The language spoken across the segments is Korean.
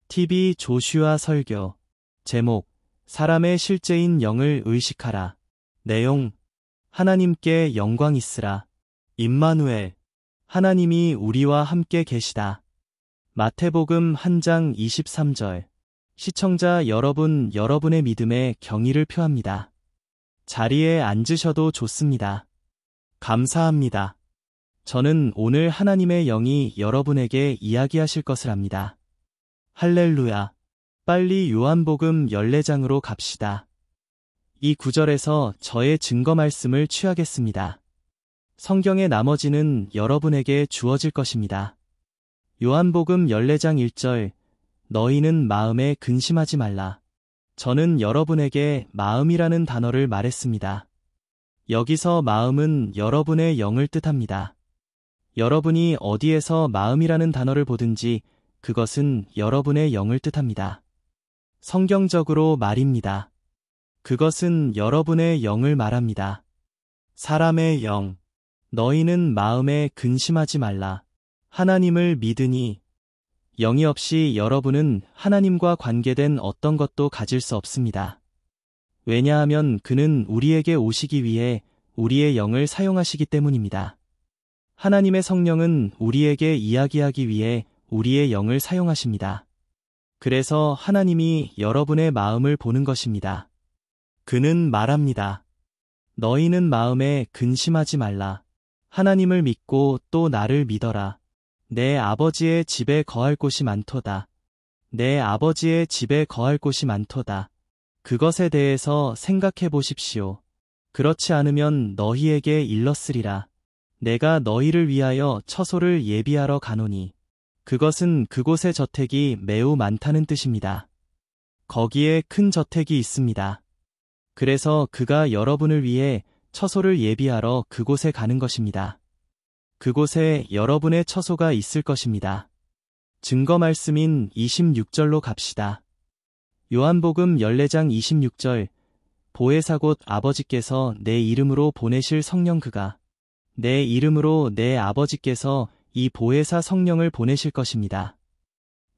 TV 조슈아 설교. 제목, 사람의 실제인 영을 의식하라. 내용, 하나님께 영광 있으라. 임마누엘, 하나님이 우리와 함께 계시다. 마태복음 1장 23절. 시청자 여러분, 여러분의 믿음에 경의를 표합니다. 자리에 앉으셔도 좋습니다. 감사합니다. 저는 오늘 하나님의 영이 여러분에게 이야기하실 것을 압니다. 할렐루야. 빨리 요한복음 14장으로 갑시다. 이 구절에서 저의 증거 말씀을 취하겠습니다. 성경의 나머지는 여러분에게 주어질 것입니다. 요한복음 14장 1절, 너희는 마음에 근심하지 말라. 저는 여러분에게 마음이라는 단어를 말했습니다. 여기서 마음은 여러분의 영을 뜻합니다. 여러분이 어디에서 마음이라는 단어를 보든지 그것은 여러분의 영을 뜻합니다. 성경적으로 말입니다. 그것은 여러분의 영을 말합니다. 사람의 영. 너희는 마음에 근심하지 말라. 하나님을 믿으니. 영이 없이 여러분은 하나님과 관계된 어떤 것도 가질 수 없습니다. 왜냐하면 그는 우리에게 오시기 위해 우리의 영을 사용하시기 때문입니다. 하나님의 성령은 우리에게 이야기하기 위해 우리의 영을 사용하십니다. 그래서 하나님이 여러분의 마음을 보는 것입니다. 그는 말합니다. 너희는 마음에 근심하지 말라. 하나님을 믿고 또 나를 믿어라. 내 아버지의 집에 거할 곳이 많도다. 내 아버지의 집에 거할 곳이 많도다. 그것에 대해서 생각해 보십시오. 그렇지 않으면 너희에게 일렀으리라. 내가 너희를 위하여 처소를 예비하러 가노니. 그것은 그곳의 저택이 매우 많다는 뜻입니다. 거기에 큰 저택이 있습니다. 그래서 그가 여러분을 위해 처소를 예비하러 그곳에 가는 것입니다. 그곳에 여러분의 처소가 있을 것입니다. 증거 말씀인 26절로 갑시다. 요한복음 14장 26절, 보혜사 곧 아버지께서 내 이름으로 보내실 성령 그가 내 이름으로 내 아버지께서 이 보혜사 성령을 보내실 것입니다.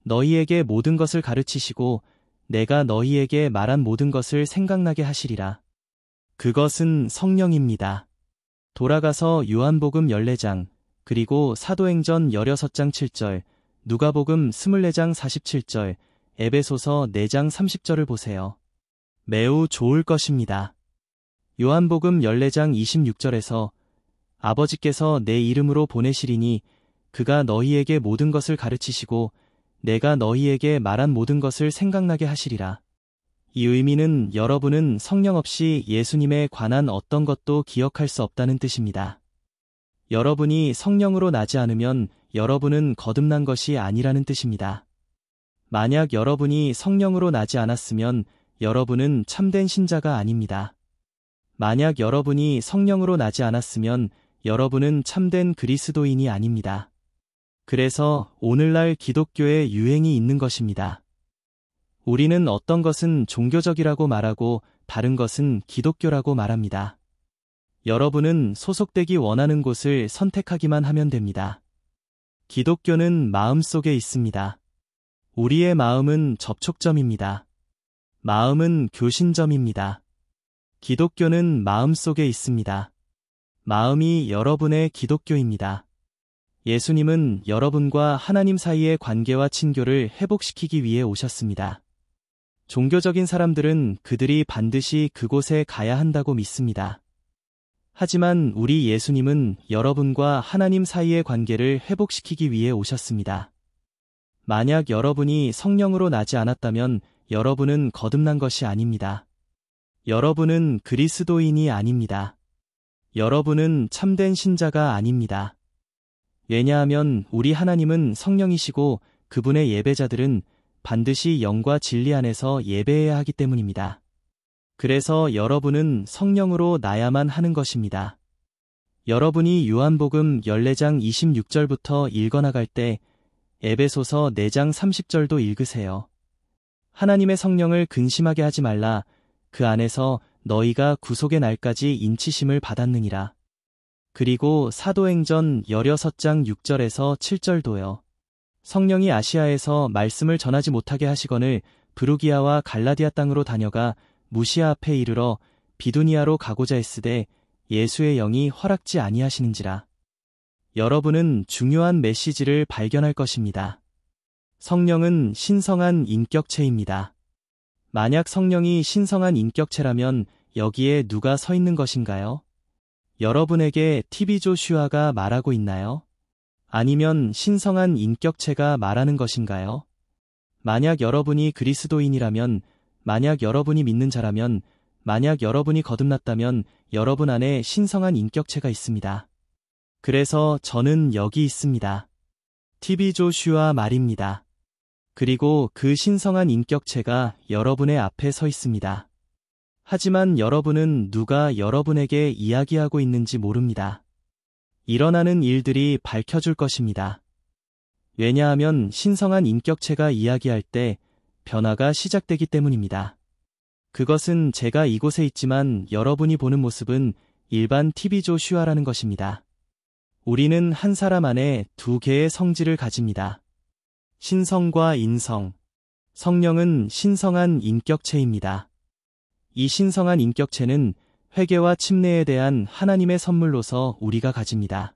너희에게 모든 것을 가르치시고 내가 너희에게 말한 모든 것을 생각나게 하시리라. 그것은 성령입니다. 돌아가서 요한복음 14장, 그리고 사도행전 16장 7절, 누가복음 24장 47절, 에베소서 4장 30절을 보세요. 매우 좋을 것입니다. 요한복음 14장 26절에서 아버지께서 내 이름으로 보내시리니 그가 너희에게 모든 것을 가르치시고 내가 너희에게 말한 모든 것을 생각나게 하시리라. 이 의미는 여러분은 성령 없이 예수님에 관한 어떤 것도 기억할 수 없다는 뜻입니다. 여러분이 성령으로 나지 않으면 여러분은 거듭난 것이 아니라는 뜻입니다. 만약 여러분이 성령으로 나지 않았으면 여러분은 참된 신자가 아닙니다. 만약 여러분이 성령으로 나지 않았으면 여러분은 참된 그리스도인이 아닙니다. 그래서 오늘날 기독교에 유행이 있는 것입니다. 우리는 어떤 것은 종교적이라고 말하고 다른 것은 기독교라고 말합니다. 여러분은 소속되기 원하는 곳을 선택하기만 하면 됩니다. 기독교는 마음속에 있습니다. 우리의 마음은 접촉점입니다. 마음은 교신점입니다. 기독교는 마음속에 있습니다. 마음이 여러분의 기독교입니다. 예수님은 여러분과 하나님 사이의 관계와 친교를 회복시키기 위해 오셨습니다. 종교적인 사람들은 그들이 반드시 그곳에 가야 한다고 믿습니다. 하지만 우리 예수님은 여러분과 하나님 사이의 관계를 회복시키기 위해 오셨습니다. 만약 여러분이 성령으로 나지 않았다면 여러분은 거듭난 것이 아닙니다. 여러분은 그리스도인이 아닙니다. 여러분은 참된 신자가 아닙니다. 왜냐하면 우리 하나님은 성령이시고 그분의 예배자들은 반드시 영과 진리 안에서 예배해야 하기 때문입니다. 그래서 여러분은 성령으로 나야만 하는 것입니다. 여러분이 요한복음 14장 26절부터 읽어나갈 때 에베소서 4장 30절도 읽으세요. 하나님의 성령을 근심하게 하지 말라. 그 안에서 너희가 구속의 날까지 인치심을 받았느니라. 그리고 사도행전 16장 6절에서 7절도요. 성령이 아시아에서 말씀을 전하지 못하게 하시거늘 브루기아와 갈라디아 땅으로 다녀가 무시아 앞에 이르러 비두니아로 가고자 했으되 예수의 영이 허락지 아니하시는지라. 여러분은 중요한 메시지를 발견할 것입니다. 성령은 신성한 인격체입니다. 만약 성령이 신성한 인격체라면 여기에 누가 서 있는 것인가요? 여러분에게 TV 조슈아가 말하고 있나요? 아니면 신성한 인격체가 말하는 것인가요? 만약 여러분이 그리스도인이라면, 만약 여러분이 믿는 자라면, 만약 여러분이 거듭났다면 여러분 안에 신성한 인격체가 있습니다. 그래서 저는 여기 있습니다. TV 조슈아 말입니다. 그리고 그 신성한 인격체가 여러분의 앞에 서 있습니다. 하지만 여러분은 누가 여러분에게 이야기하고 있는지 모릅니다. 일어나는 일들이 밝혀줄 것입니다. 왜냐하면 신성한 인격체가 이야기할 때 변화가 시작되기 때문입니다. 그것은 제가 이곳에 있지만 여러분이 보는 모습은 일반 TV 조슈아라는 것입니다. 우리는 한 사람 안에 두 개의 성질을 가집니다. 신성과 인성. 성령은 신성한 인격체입니다. 이 신성한 인격체는 회개와 침례에 대한 하나님의 선물로서 우리가 가집니다.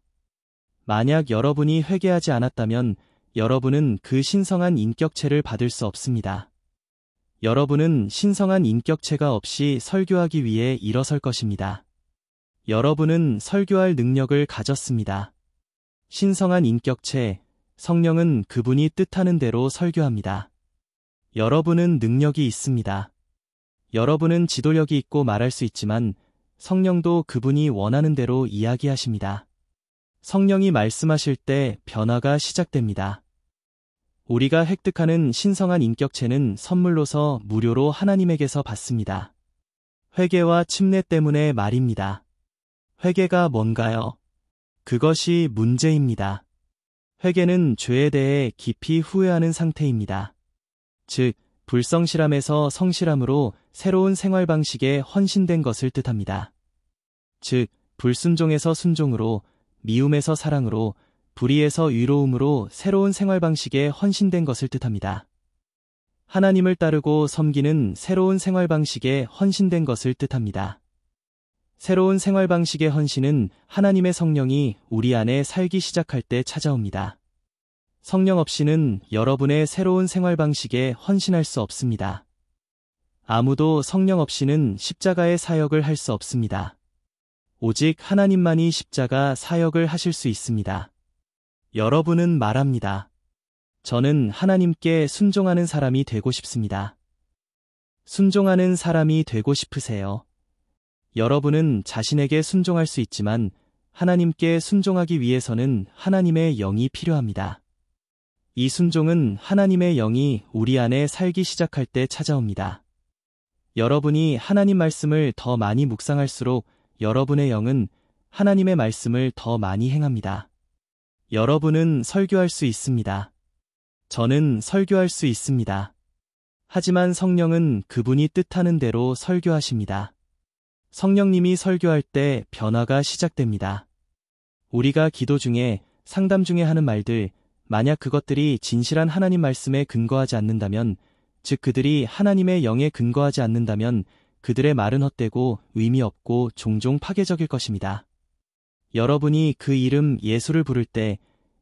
만약 여러분이 회개하지 않았다면 여러분은 그 신성한 인격체를 받을 수 없습니다. 여러분은 신성한 인격체가 없이 설교하기 위해 일어설 것입니다. 여러분은 설교할 능력을 가졌습니다. 신성한 인격체, 성령은 그분이 뜻하는 대로 설교합니다. 여러분은 능력이 있습니다. 여러분은 지도력이 있고 말할 수 있지만 성령도 그분이 원하는 대로 이야기하십니다. 성령이 말씀하실 때 변화가 시작됩니다. 우리가 획득하는 신성한 인격체는 선물로서 무료로 하나님에게서 받습니다. 회개와 침례 때문에 말입니다. 회개가 뭔가요? 그것이 문제입니다. 회개는 죄에 대해 깊이 후회하는 상태입니다. 즉, 불성실함에서 성실함으로 새로운 생활 방식에 헌신된 것을 뜻합니다. 즉, 불순종에서 순종으로, 미움에서 사랑으로, 불의에서 의로움으로 새로운 생활 방식에 헌신된 것을 뜻합니다. 하나님을 따르고 섬기는 새로운 생활 방식에 헌신된 것을 뜻합니다. 새로운 생활 방식의 헌신은 하나님의 성령이 우리 안에 살기 시작할 때 찾아옵니다. 성령 없이는 여러분의 새로운 생활 방식에 헌신할 수 없습니다. 아무도 성령 없이는 십자가의 사역을 할 수 없습니다. 오직 하나님만이 십자가 사역을 하실 수 있습니다. 여러분은 말합니다. 저는 하나님께 순종하는 사람이 되고 싶습니다. 순종하는 사람이 되고 싶으세요? 여러분은 자신에게 순종할 수 있지만 하나님께 순종하기 위해서는 하나님의 영이 필요합니다. 이 순종은 하나님의 영이 우리 안에 살기 시작할 때 찾아옵니다. 여러분이 하나님 말씀을 더 많이 묵상할수록 여러분의 영은 하나님의 말씀을 더 많이 행합니다. 여러분은 설교할 수 있습니다. 저는 설교할 수 있습니다. 하지만 성령은 그분이 뜻하는 대로 설교하십니다. 성령님이 설교할 때 변화가 시작됩니다. 우리가 기도 중에, 상담 중에 하는 말들, 만약 그것들이 진실한 하나님 말씀에 근거하지 않는다면, 즉 그들이 하나님의 영에 근거하지 않는다면 그들의 말은 헛되고 의미 없고 종종 파괴적일 것입니다. 여러분이 그 이름 예수를 부를 때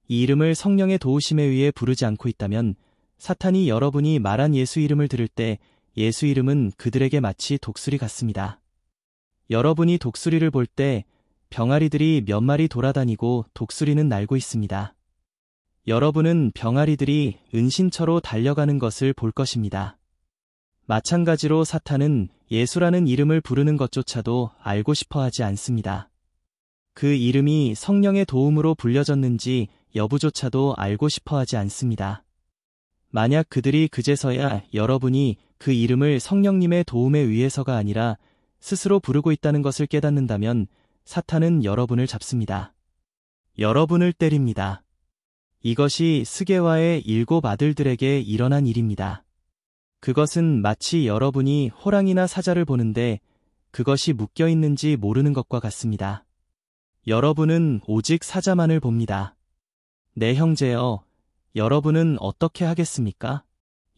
이 이름을 성령의 도우심에 의해 부르지 않고 있다면 사탄이 여러분이 말한 예수 이름을 들을 때 예수 이름은 그들에게 마치 독수리 같습니다. 여러분이 독수리를 볼 때 병아리들이 몇 마리 돌아다니고 독수리는 날고 있습니다. 여러분은 병아리들이 은신처로 달려가는 것을 볼 것입니다. 마찬가지로 사탄은 예수라는 이름을 부르는 것조차도 알고 싶어 하지 않습니다. 그 이름이 성령의 도움으로 불려졌는지 여부조차도 알고 싶어 하지 않습니다. 만약 그들이 그제서야 여러분이 그 이름을 성령님의 도움에 의해서가 아니라 스스로 부르고 있다는 것을 깨닫는다면 사탄은 여러분을 잡습니다. 여러분을 때립니다. 이것이 스게와의 7 아들들에게 일어난 일입니다. 그것은 마치 여러분이 호랑이나 사자를 보는데 그것이 묶여 있는지 모르는 것과 같습니다. 여러분은 오직 사자만을 봅니다. 내 형제여, 여러분은 어떻게 하겠습니까?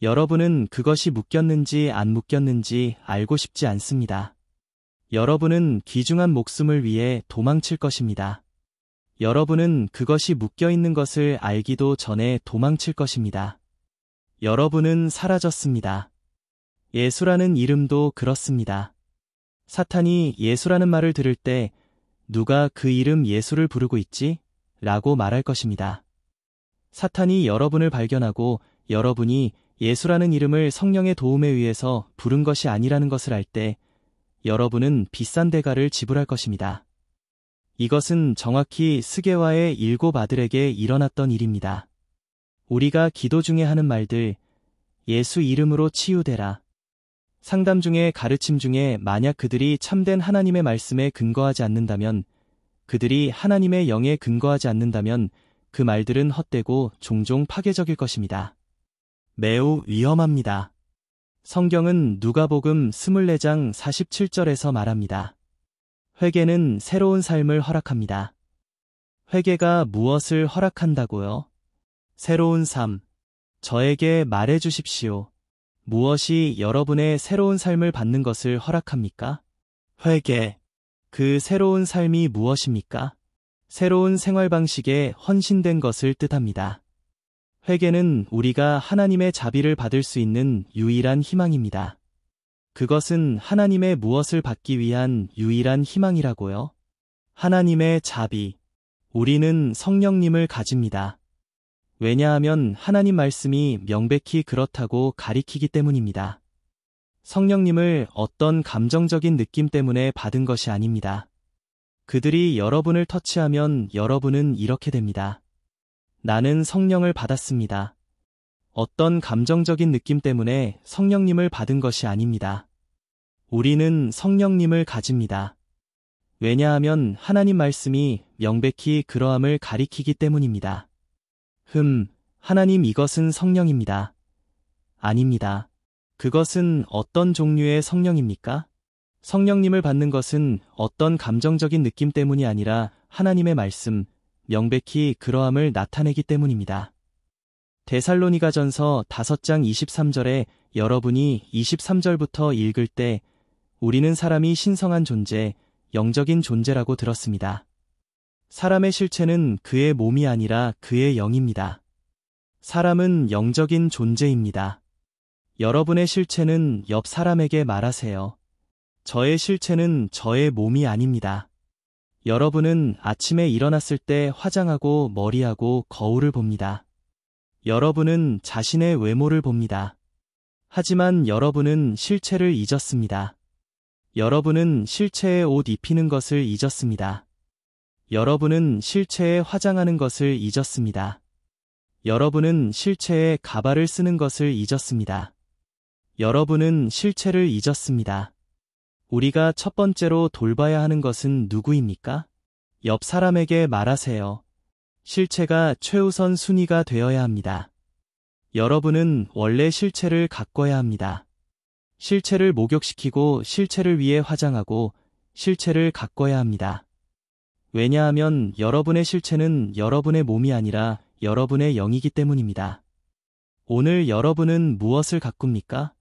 여러분은 그것이 묶였는지 안 묶였는지 알고 싶지 않습니다. 여러분은 귀중한 목숨을 위해 도망칠 것입니다. 여러분은 그것이 묶여 있는 것을 알기도 전에 도망칠 것입니다. 여러분은 사라졌습니다. 예수라는 이름도 그렇습니다. 사탄이 예수라는 말을 들을 때 누가 그 이름 예수를 부르고 있지? 라고 말할 것입니다. 사탄이 여러분을 발견하고 여러분이 예수라는 이름을 성령의 도움에 의해서 부른 것이 아니라는 것을 알 때 여러분은 비싼 대가를 지불할 것입니다. 이것은 정확히 스게와의 7 아들에게 일어났던 일입니다. 우리가 기도 중에 하는 말들, 예수 이름으로 치유되라. 상담 중에 가르침 중에 만약 그들이 참된 하나님의 말씀에 근거하지 않는다면, 그들이 하나님의 영에 근거하지 않는다면 그 말들은 헛되고 종종 파괴적일 것입니다. 매우 위험합니다. 성경은 누가복음 24장 47절에서 말합니다. 회개는 새로운 삶을 허락합니다. 회개가 무엇을 허락한다고요? 새로운 삶. 저에게 말해 주십시오. 무엇이 여러분의 새로운 삶을 받는 것을 허락합니까? 회개. 그 새로운 삶이 무엇입니까? 새로운 생활 방식에 헌신된 것을 뜻합니다. 회개는 우리가 하나님의 자비를 받을 수 있는 유일한 희망입니다. 그것은 하나님의 무엇을 받기 위한 유일한 희망이라고요? 하나님의 자비. 우리는 성령님을 가집니다. 왜냐하면 하나님 말씀이 명백히 그렇다고 가리키기 때문입니다. 성령님을 어떤 감정적인 느낌 때문에 받은 것이 아닙니다. 그들이 여러분을 터치하면 여러분은 이렇게 됩니다. 나는 성령을 받았습니다. 어떤 감정적인 느낌 때문에 성령님을 받은 것이 아닙니다. 우리는 성령님을 가집니다. 왜냐하면 하나님 말씀이 명백히 그러함을 가리키기 때문입니다. 하나님 이것은 성령입니다. 아닙니다. 그것은 어떤 종류의 성령입니까? 성령님을 받는 것은 어떤 감정적인 느낌 때문이 아니라 하나님의 말씀, 명백히 그러함을 나타내기 때문입니다. 데살로니가전서 5장 23절에 여러분이 23절부터 읽을 때 우리는 사람이 신성한 존재, 영적인 존재라고 들었습니다. 사람의 실체는 그의 몸이 아니라 그의 영입니다. 사람은 영적인 존재입니다. 여러분의 실체는 옆 사람에게 말하세요. 저의 실체는 저의 몸이 아닙니다. 여러분은 아침에 일어났을 때 화장하고 머리하고 거울을 봅니다. 여러분은 자신의 외모를 봅니다. 하지만 여러분은 실체를 잊었습니다. 여러분은 실체에 옷 입히는 것을 잊었습니다. 여러분은 실체에 화장하는 것을 잊었습니다. 여러분은 실체에 가발을 쓰는 것을 잊었습니다. 여러분은 실체를 잊었습니다. 우리가 첫 번째로 돌봐야 하는 것은 누구입니까? 옆 사람에게 말하세요. 실체가 최우선 순위가 되어야 합니다. 여러분은 원래 실체를 가꿔야 합니다. 실체를 목욕시키고 실체를 위해 화장하고 실체를 가꿔야 합니다. 왜냐하면 여러분의 실체는 여러분의 몸이 아니라 여러분의 영이기 때문입니다. 오늘 여러분은 무엇을 가꿉니까?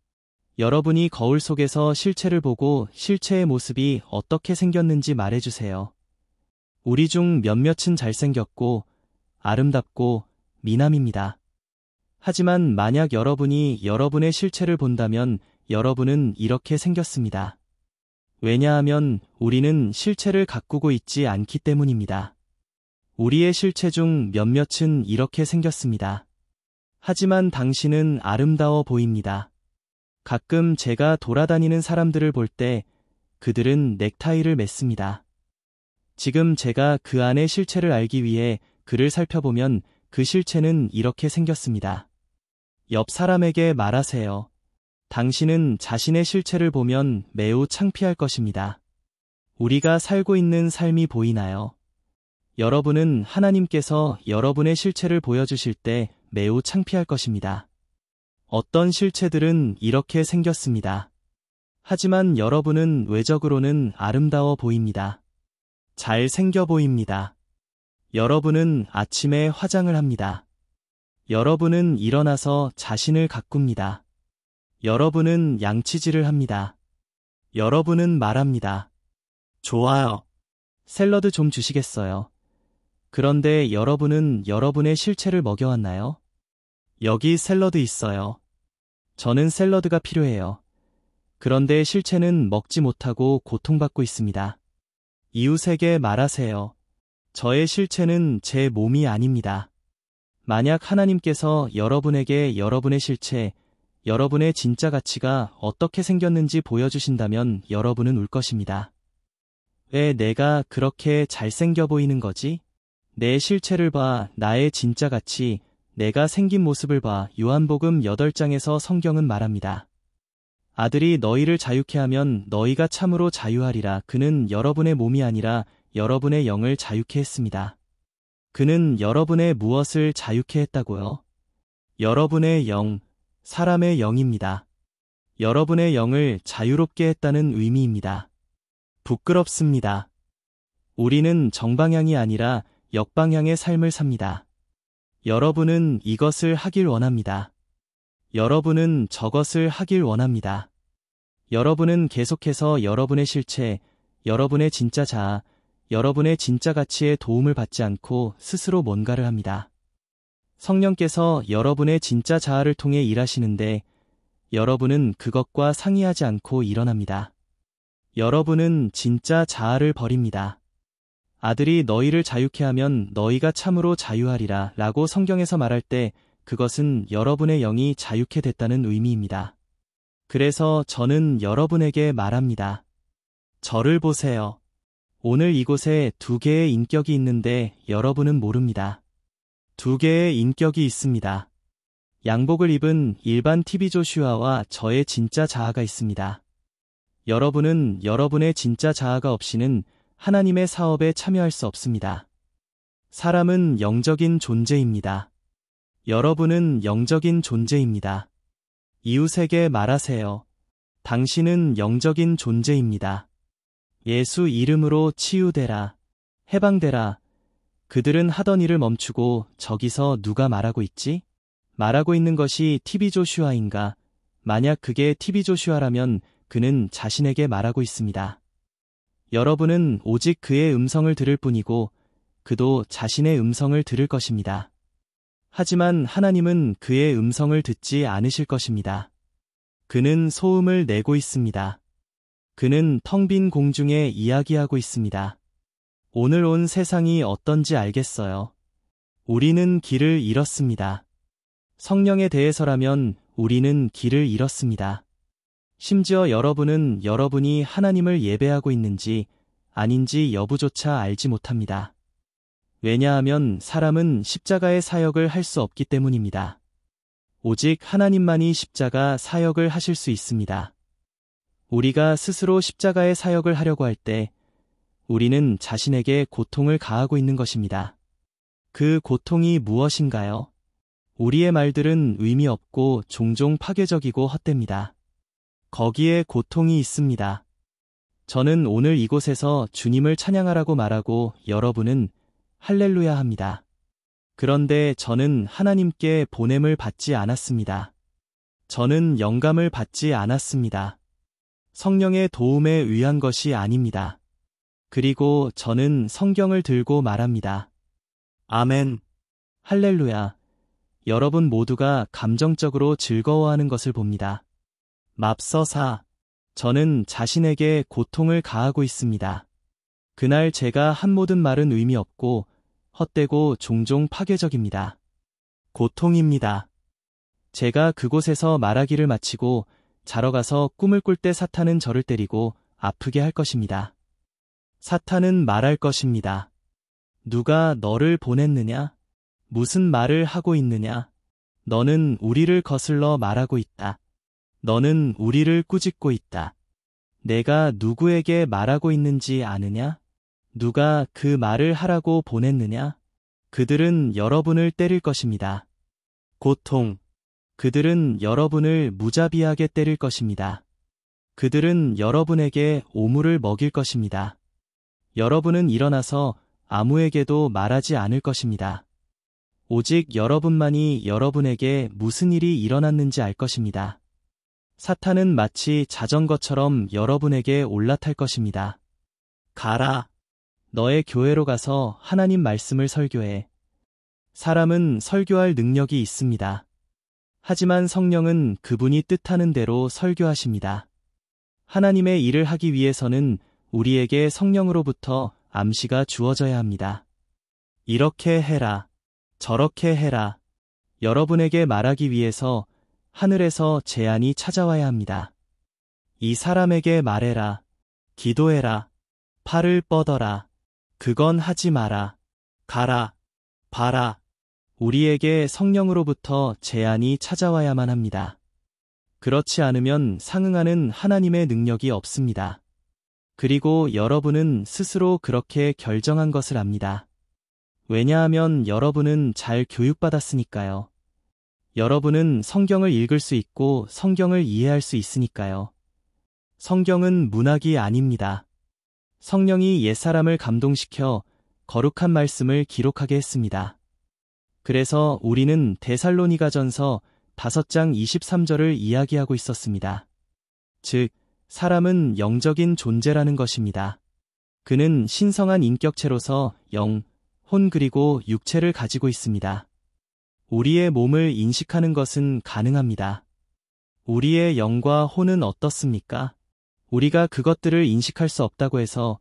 여러분이 거울 속에서 실체를 보고 실체의 모습이 어떻게 생겼는지 말해주세요. 우리 중 몇몇은 잘생겼고 아름답고 미남입니다. 하지만 만약 여러분이 여러분의 실체를 본다면 여러분은 이렇게 생겼습니다. 왜냐하면 우리는 실체를 가꾸고 있지 않기 때문입니다. 우리의 실체 중 몇몇은 이렇게 생겼습니다. 하지만 당신은 아름다워 보입니다. 가끔 제가 돌아다니는 사람들을 볼 때 그들은 넥타이를 맸습니다. 지금 제가 그 안의 실체를 알기 위해 그를 살펴보면 그 실체는 이렇게 생겼습니다. 옆 사람에게 말하세요. 당신은 자신의 실체를 보면 매우 창피할 것입니다. 우리가 살고 있는 삶이 보이나요? 여러분은 하나님께서 여러분의 실체를 보여주실 때 매우 창피할 것입니다. 어떤 실체들은 이렇게 생겼습니다. 하지만 여러분은 외적으로는 아름다워 보입니다. 잘 생겨 보입니다. 여러분은 아침에 화장을 합니다. 여러분은 일어나서 자신을 가꿉니다. 여러분은 양치질을 합니다. 여러분은 말합니다. 좋아요. 샐러드 좀 주시겠어요? 그런데 여러분은 여러분의 실체를 먹여왔나요? 여기 샐러드 있어요. 저는 샐러드가 필요해요. 그런데 실체는 먹지 못하고 고통받고 있습니다. 이웃에게 말하세요. 저의 실체는 제 몸이 아닙니다. 만약 하나님께서 여러분에게 여러분의 실체, 여러분의 진짜 가치가 어떻게 생겼는지 보여주신다면 여러분은 울 것입니다. 왜 내가 그렇게 잘생겨 보이는 거지? 내 실체를 봐, 나의 진짜 가치, 내가 생긴 모습을 봐. 요한복음 8장에서 성경은 말합니다. 아들이 너희를 자유케 하면 너희가 참으로 자유하리라. 그는 여러분의 몸이 아니라 여러분의 영을 자유케 했습니다. 그는 여러분의 무엇을 자유케 했다고요? 여러분의 영, 사람의 영입니다. 여러분의 영을 자유롭게 했다는 의미입니다. 부끄럽습니다. 우리는 정방향이 아니라 역방향의 삶을 삽니다. 여러분은 이것을 하길 원합니다. 여러분은 저것을 하길 원합니다. 여러분은 계속해서 여러분의 실체, 여러분의 진짜 자아, 여러분의 진짜 가치에 도움을 받지 않고 스스로 뭔가를 합니다. 성령께서 여러분의 진짜 자아를 통해 일하시는데 여러분은 그것과 상의하지 않고 일어납니다. 여러분은 진짜 자아를 버립니다. 아들이 너희를 자유케 하면 너희가 참으로 자유하리라 라고 성경에서 말할 때 그것은 여러분의 영이 자유케 됐다는 의미입니다. 그래서 저는 여러분에게 말합니다. 저를 보세요. 오늘 이곳에 2개의 인격이 있는데 여러분은 모릅니다. 2개의 인격이 있습니다. 양복을 입은 일반 TV 조슈아와 저의 진짜 자아가 있습니다. 여러분은 여러분의 진짜 자아가 없이는 하나님의 사업에 참여할 수 없습니다. 사람은 영적인 존재입니다. 여러분은 영적인 존재입니다. 이웃에게 말하세요. 당신은 영적인 존재입니다. 예수 이름으로 치유되라, 해방되라. 그들은 하던 일을 멈추고 저기서 누가 말하고 있지? 말하고 있는 것이 TV 조슈아인가? 만약 그게 TV 조슈아라면 그는 자신에게 말하고 있습니다. 여러분은 오직 그의 음성을 들을 뿐이고 그도 자신의 음성을 들을 것입니다. 하지만 하나님은 그의 음성을 듣지 않으실 것입니다. 그는 소음을 내고 있습니다. 그는 텅 빈 공중에 이야기하고 있습니다. 오늘 온 세상이 어떤지 알겠어요. 우리는 길을 잃었습니다. 성령에 대해서라면 우리는 길을 잃었습니다. 심지어 여러분은 여러분이 하나님을 예배하고 있는지 아닌지 여부조차 알지 못합니다. 왜냐하면 사람은 십자가의 사역을 할 수 없기 때문입니다. 오직 하나님만이 십자가 사역을 하실 수 있습니다. 우리가 스스로 십자가의 사역을 하려고 할 때 우리는 자신에게 고통을 가하고 있는 것입니다. 그 고통이 무엇인가요? 우리의 말들은 의미 없고 종종 파괴적이고 헛됩니다. 거기에 고통이 있습니다. 저는 오늘 이곳에서 주님을 찬양하라고 말하고 여러분은 할렐루야 합니다. 그런데 저는 하나님께 보냄을 받지 않았습니다. 저는 영감을 받지 않았습니다. 성령의 도움에 의한 것이 아닙니다. 그리고 저는 성경을 들고 말합니다. 아멘. 할렐루야. 여러분 모두가 감정적으로 즐거워하는 것을 봅니다. 맙서사. 저는 자신에게 고통을 가하고 있습니다. 그날 제가 한 모든 말은 의미 없고 헛되고 종종 파괴적입니다. 고통입니다. 제가 그곳에서 말하기를 마치고 자러 가서 꿈을 꿀 때 사탄은 저를 때리고 아프게 할 것입니다. 사탄은 말할 것입니다. 누가 너를 보냈느냐? 무슨 말을 하고 있느냐? 너는 우리를 거슬러 말하고 있다. 너는 우리를 꾸짖고 있다. 내가 누구에게 말하고 있는지 아느냐? 누가 그 말을 하라고 보냈느냐? 그들은 여러분을 때릴 것입니다. 고통. 그들은 여러분을 무자비하게 때릴 것입니다. 그들은 여러분에게 오물을 먹일 것입니다. 여러분은 일어나서 아무에게도 말하지 않을 것입니다. 오직 여러분만이 여러분에게 무슨 일이 일어났는지 알 것입니다. 사탄은 마치 자전거처럼 여러분에게 올라탈 것입니다. 가라. 너의 교회로 가서 하나님 말씀을 설교해. 사람은 설교할 능력이 있습니다. 하지만 성령은 그분이 뜻하는 대로 설교하십니다. 하나님의 일을 하기 위해서는 우리에게 성령으로부터 암시가 주어져야 합니다. 이렇게 해라. 저렇게 해라. 여러분에게 말하기 위해서 하늘에서 제안이 찾아와야 합니다. 이 사람에게 말해라. 기도해라. 팔을 뻗어라. 그건 하지 마라. 가라. 봐라. 우리에게 성령으로부터 제안이 찾아와야만 합니다. 그렇지 않으면 상응하는 하나님의 능력이 없습니다. 그리고 여러분은 스스로 그렇게 결정한 것을 압니다. 왜냐하면 여러분은 잘 교육받았으니까요. 여러분은 성경을 읽을 수 있고 성경을 이해할 수 있으니까요. 성경은 문학이 아닙니다. 성령이 옛사람을 감동시켜 거룩한 말씀을 기록하게 했습니다. 그래서 우리는 데살로니가전서 5장 23절을 이야기하고 있었습니다. 즉, 사람은 영적인 존재라는 것입니다. 그는 신성한 인격체로서 영, 혼 그리고 육체를 가지고 있습니다. 우리의 몸을 인식하는 것은 가능합니다. 우리의 영과 혼은 어떻습니까? 우리가 그것들을 인식할 수 없다고 해서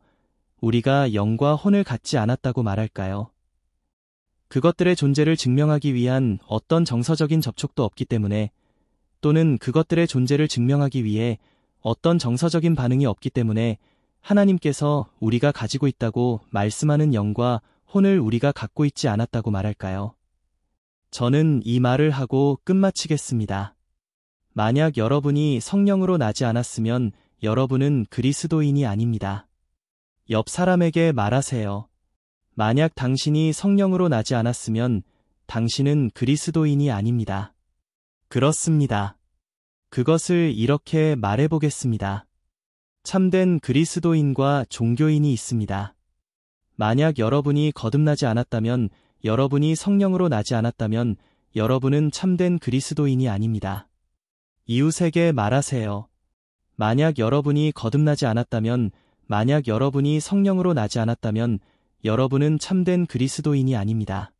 우리가 영과 혼을 갖지 않았다고 말할까요? 그것들의 존재를 증명하기 위한 어떤 정서적인 접촉도 없기 때문에, 또는 그것들의 존재를 증명하기 위해 어떤 정서적인 반응이 없기 때문에 하나님께서 우리가 가지고 있다고 말씀하는 영과 혼을 우리가 갖고 있지 않았다고 말할까요? 저는 이 말을 하고 끝마치겠습니다. 만약 여러분이 성령으로 나지 않았으면 여러분은 그리스도인이 아닙니다. 옆 사람에게 말하세요. 만약 당신이 성령으로 나지 않았으면 당신은 그리스도인이 아닙니다. 그렇습니다. 그것을 이렇게 말해보겠습니다. 참된 그리스도인과 종교인이 있습니다. 만약 여러분이 거듭나지 않았다면, 여러분이 성령으로 나지 않았다면 여러분은 참된 그리스도인이 아닙니다. 이웃에게 말하세요. 만약 여러분이 거듭나지 않았다면, 만약 여러분이 성령으로 나지 않았다면 여러분은 참된 그리스도인이 아닙니다.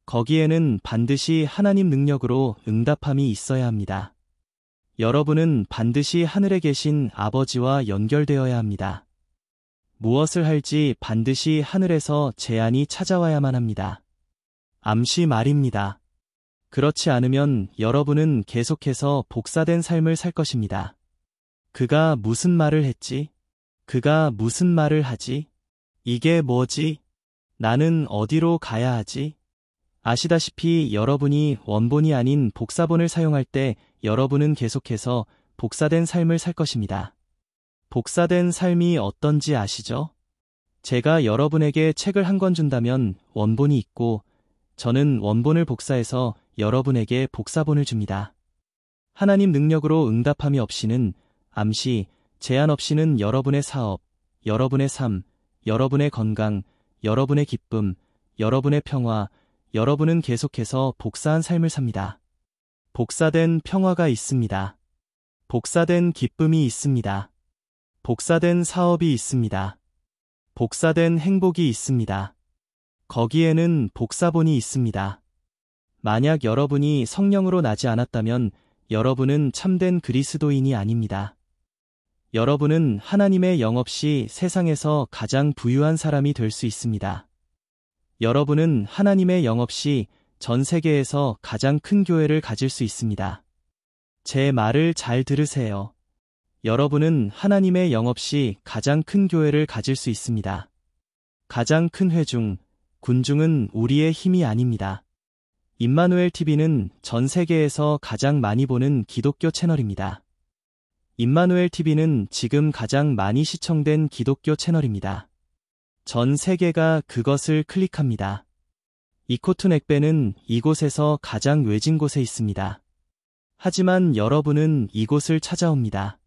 거기에는 반드시 하나님 능력으로 응답함이 있어야 합니다. 여러분은 반드시 하늘에 계신 아버지와 연결되어야 합니다. 무엇을 할지 반드시 하늘에서 제안이 찾아와야만 합니다. 암시 말입니다. 그렇지 않으면 여러분은 계속해서 복사된 삶을 살 것입니다. 그가 무슨 말을 했지? 그가 무슨 말을 하지? 이게 뭐지? 나는 어디로 가야 하지? 아시다시피 여러분이 원본이 아닌 복사본을 사용할 때 여러분은 계속해서 복사된 삶을 살 것입니다. 복사된 삶이 어떤지 아시죠? 제가 여러분에게 책을 한 권 준다면 원본이 있고 저는 원본을 복사해서 여러분에게 복사본을 줍니다. 하나님 능력으로 응답함이 없이는, 암시, 제한 없이는 여러분의 사업, 여러분의 삶, 여러분의 건강, 여러분의 기쁨, 여러분의 평화, 여러분은 계속해서 복사한 삶을 삽니다. 복사된 평화가 있습니다. 복사된 기쁨이 있습니다. 복사된 사업이 있습니다. 복사된 행복이 있습니다. 거기에는 복사본이 있습니다. 만약 여러분이 성령으로 나지 않았다면 여러분은 참된 그리스도인이 아닙니다. 여러분은 하나님의 영 없이 세상에서 가장 부유한 사람이 될 수 있습니다. 여러분은 하나님의 영 없이 전 세계에서 가장 큰 교회를 가질 수 있습니다. 제 말을 잘 들으세요. 여러분은 하나님의 영 없이 가장 큰 교회를 가질 수 있습니다. 가장 큰 회중, 군중은 우리의 힘이 아닙니다. 임마누엘 TV는 전 세계에서 가장 많이 보는 기독교 채널입니다. 임마누엘 TV는 지금 가장 많이 시청된 기독교 채널입니다. 전 세계가 그것을 클릭합니다. 이코툰 액배는 이곳에서 가장 외진 곳에 있습니다. 하지만 여러분은 이곳을 찾아옵니다.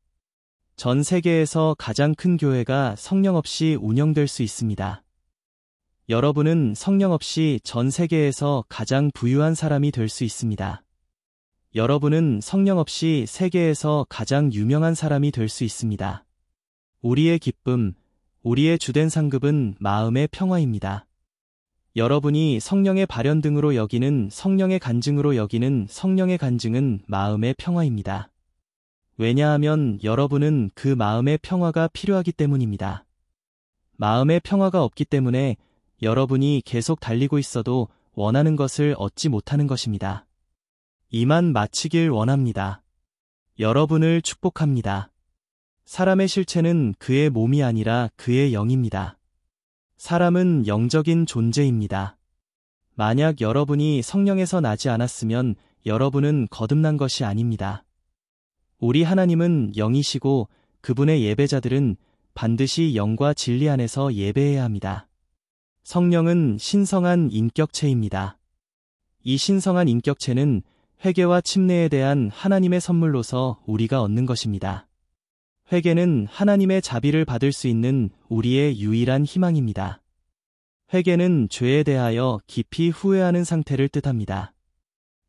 전 세계에서 가장 큰 교회가 성령 없이 운영될 수 있습니다. 여러분은 성령 없이 전 세계에서 가장 부유한 사람이 될 수 있습니다. 여러분은 성령 없이 세계에서 가장 유명한 사람이 될 수 있습니다. 우리의 기쁨, 우리의 주된 상급은 마음의 평화입니다. 여러분이 성령의 발현 등으로 여기는 성령의 간증으로 여기는 성령의 간증은 마음의 평화입니다. 왜냐하면 여러분은 그 마음의 평화가 필요하기 때문입니다. 마음의 평화가 없기 때문에 여러분이 계속 달리고 있어도 원하는 것을 얻지 못하는 것입니다. 이만 마치길 원합니다. 여러분을 축복합니다. 사람의 실체는 그의 몸이 아니라 그의 영입니다. 사람은 영적인 존재입니다. 만약 여러분이 성령에서 나지 않았으면 여러분은 거듭난 것이 아닙니다. 우리 하나님은 영이시고 그분의 예배자들은 반드시 영과 진리 안에서 예배해야 합니다. 성령은 신성한 인격체입니다. 이 신성한 인격체는 회개와 침례에 대한 하나님의 선물로서 우리가 얻는 것입니다. 회개는 하나님의 자비를 받을 수 있는 우리의 유일한 희망입니다. 회개는 죄에 대하여 깊이 후회하는 상태를 뜻합니다.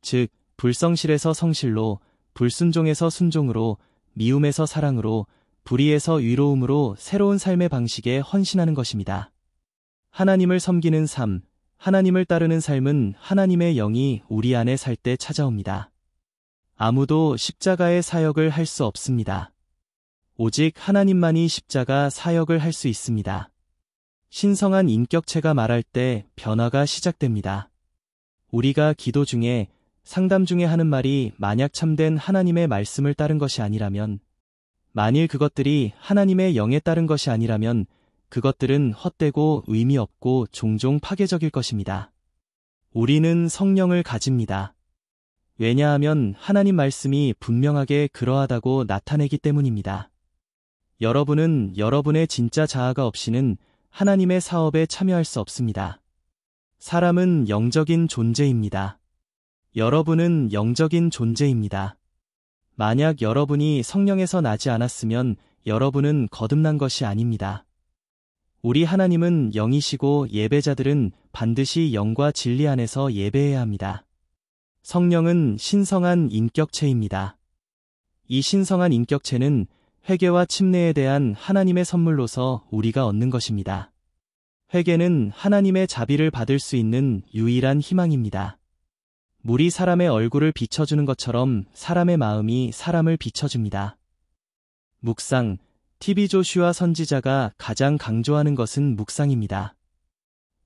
즉, 불성실에서 성실로, 불순종에서 순종으로, 미움에서 사랑으로, 불의에서 의로움으로 새로운 삶의 방식에 헌신하는 것입니다. 하나님을 섬기는 삶, 하나님을 따르는 삶은 하나님의 영이 우리 안에 살 때 찾아옵니다. 아무도 십자가의 사역을 할 수 없습니다. 오직 하나님만이 십자가 사역을 할 수 있습니다. 신성한 인격체가 말할 때 변화가 시작됩니다. 우리가 기도 중에, 상담 중에 하는 말이 만약 참된 하나님의 말씀을 따른 것이 아니라면, 만일 그것들이 하나님의 영에 따른 것이 아니라면 그것들은 헛되고 의미 없고 종종 파괴적일 것입니다. 우리는 성령을 가집니다. 왜냐하면 하나님 말씀이 분명하게 그러하다고 나타내기 때문입니다. 여러분은 여러분의 진짜 자아가 없이는 하나님의 사업에 참여할 수 없습니다. 사람은 영적인 존재입니다. 여러분은 영적인 존재입니다. 만약 여러분이 성령에서 나지 않았으면 여러분은 거듭난 것이 아닙니다. 우리 하나님은 영이시고 예배자들은 반드시 영과 진리 안에서 예배해야 합니다. 성령은 신성한 인격체입니다. 이 신성한 인격체는 회개와 침례에 대한 하나님의 선물로서 우리가 얻는 것입니다. 회개는 하나님의 자비를 받을 수 있는 유일한 희망입니다. 물이 사람의 얼굴을 비춰주는 것처럼 사람의 마음이 사람을 비춰줍니다. 묵상, TV 조슈아 선지자가 가장 강조하는 것은 묵상입니다.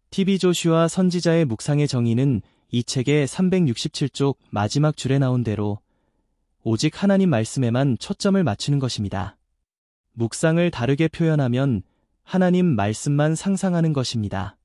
TV 조슈아 선지자의 묵상의 정의는 이 책의 367쪽 마지막 줄에 나온 대로 오직 하나님 말씀에만 초점을 맞추는 것입니다. 묵상을 다르게 표현하면 하나님 말씀만 상상하는 것입니다.